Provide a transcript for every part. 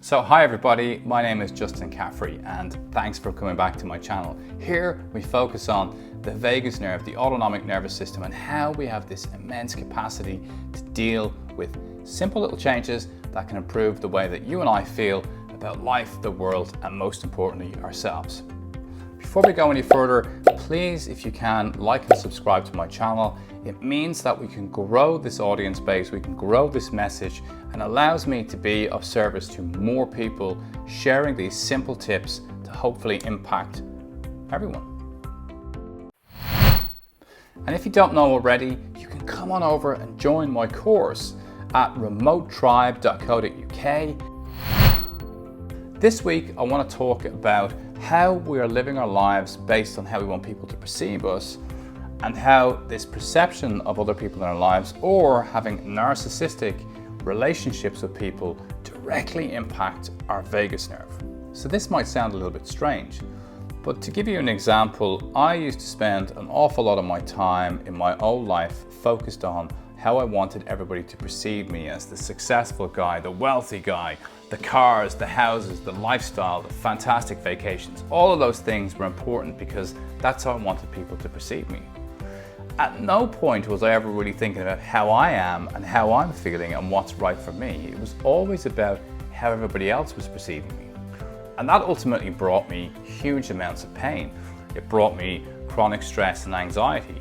So hi everybody, my name is Justin Caffrey and thanks for coming back to my channel. Here we focus on the vagus nerve, the autonomic nervous system, and how we have this immense capacity to deal with simple little changes that can improve the way that you and I feel about life, the world, and most importantly, ourselves. Before we go any further, please, if you can, like and subscribe to my channel. It means that we can grow this audience base, we can grow this message, and allows me to be of service to more people, sharing these simple tips to hopefully impact everyone. And if you don't know already, you can come on over and join my course at remotetribe.co.uk. This week, I want to talk about how we are living our lives based on how we want people to perceive us, and how this perception of other people in our lives, or having narcissistic relationships with people, directly impact our vagus nerve. So this might sound a little bit strange, but to give you an example, I used to spend an awful lot of my time in my old life focused on how I wanted everybody to perceive me as the successful guy, the wealthy guy, the cars, the houses, the lifestyle, the fantastic vacations. All of those things were important because that's how I wanted people to perceive me. At no point was I ever really thinking about how I am and how I'm feeling and what's right for me. It was always about how everybody else was perceiving me. And that ultimately brought me huge amounts of pain. It brought me chronic stress and anxiety.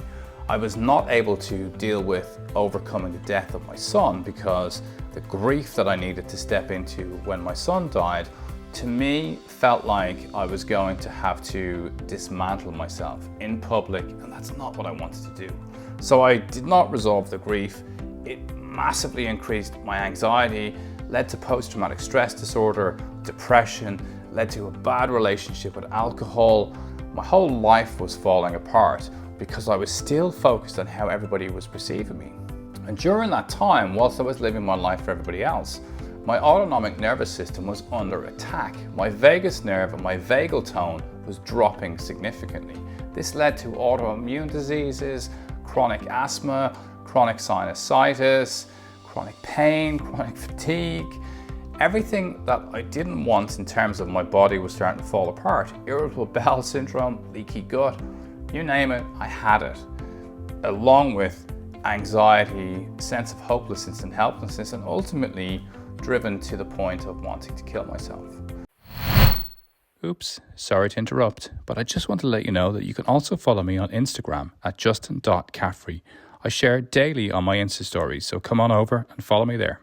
I was not able to deal with overcoming the death of my son because the grief that I needed to step into when my son died, to me, felt like I was going to have to dismantle myself in public, and that's not what I wanted to do. So I did not resolve the grief. It massively increased my anxiety, led to post-traumatic stress disorder, depression, led to a bad relationship with alcohol. My whole life was falling apart because I was still focused on how everybody was perceiving me. And during that time, whilst I was living my life for everybody else, my autonomic nervous system was under attack. My vagus nerve and my vagal tone was dropping significantly. This led to autoimmune diseases, chronic asthma, chronic sinusitis, chronic pain, chronic fatigue. Everything that I didn't want in terms of my body was starting to fall apart. Irritable bowel syndrome, leaky gut, you name it, I had it. Along with anxiety, sense of hopelessness and helplessness, and ultimately driven to the point of wanting to kill myself. Oops, sorry to interrupt, but I just want to let you know that you can also follow me on Instagram at justin.caffrey. I share daily on my Insta stories, so come on over and follow me there.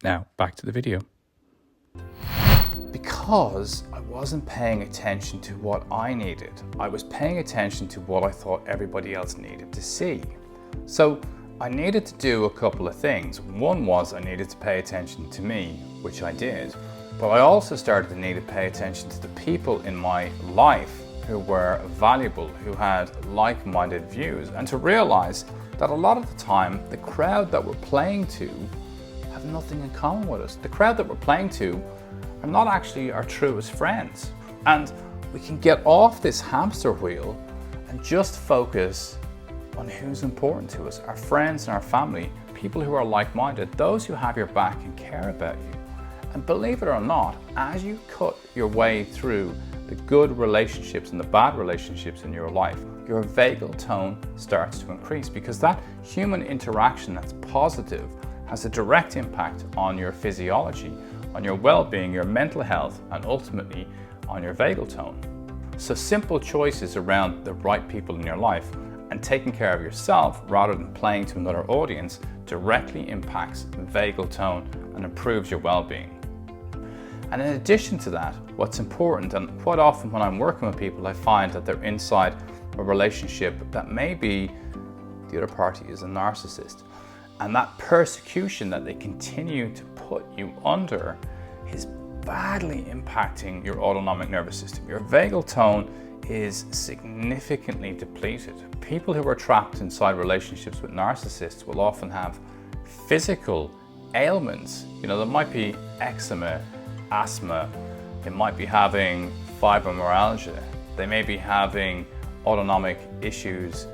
Now, back to the video. Because I wasn't paying attention to what I needed, I was paying attention to what I thought everybody else needed to see. So I needed to do a couple of things. One was I needed to pay attention to me, which I did, but I also started to need to pay attention to the people in my life who were valuable, who had like-minded views, and to realize that a lot of the time, the crowd that we're playing to have nothing in common with us. The crowd that we're playing to are not actually our truest friends. And we can get off this hamster wheel and just focus on who's important to us, our friends and our family, people who are like-minded, those who have your back and care about you. And believe it or not, as you cut your way through the good relationships and the bad relationships in your life, your vagal tone starts to increase, because that human interaction that's positive has a direct impact on your physiology, on your well-being, your mental health, and ultimately on your vagal tone. So simple choices around the right people in your life and taking care of yourself rather than playing to another audience directly impacts vagal tone and improves your well-being. And in addition to that, what's important, and quite often when I'm working with people, I find that they're inside a relationship that maybe the other party is a narcissist. And that persecution that they continue to put you under is badly impacting your autonomic nervous system. Your vagal tone is significantly depleted. People who are trapped inside relationships with narcissists will often have physical ailments. You know, there might be eczema, asthma, they might be having fibromyalgia, they may be having autonomic issues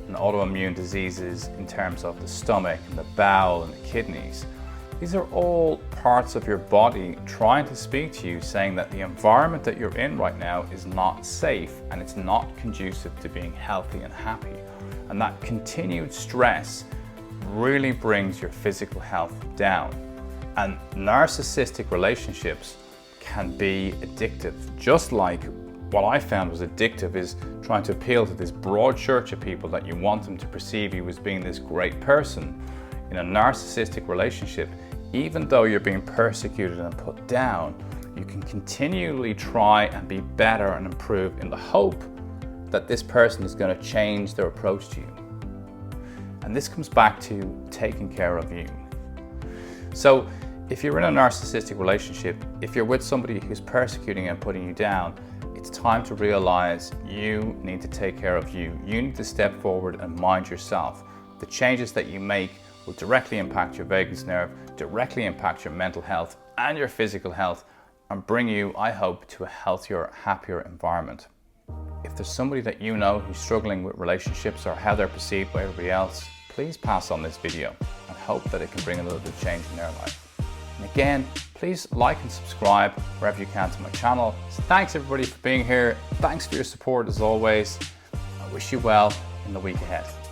and autoimmune diseases in terms of the stomach and the bowel and the kidneys. These are all parts of your body trying to speak to you, saying that the environment that you're in right now is not safe and it's not conducive to being healthy and happy. And that continued stress really brings your physical health down. And narcissistic relationships can be addictive. Just like what I found was addictive is trying to appeal to this broad church of people that you want them to perceive you as being this great person. In a narcissistic relationship, even though you're being persecuted and put down, you can continually try and be better and improve in the hope that this person is going to change their approach to you. And this comes back to taking care of you. So if you're in a narcissistic relationship, if you're with somebody who's persecuting and putting you down, it's time to realize you need to take care of you. You need to step forward and mind yourself. The changes that you make will directly impact your vagus nerve, directly impact your mental health and your physical health, and bring you, I hope, to a healthier, happier environment. If there's somebody that you know who's struggling with relationships or how they're perceived by everybody else, please pass on this video and hope that it can bring a little bit of change in their life. And again, please like and subscribe wherever you can to my channel. So thanks everybody for being here. Thanks for your support as always. I wish you well in the week ahead.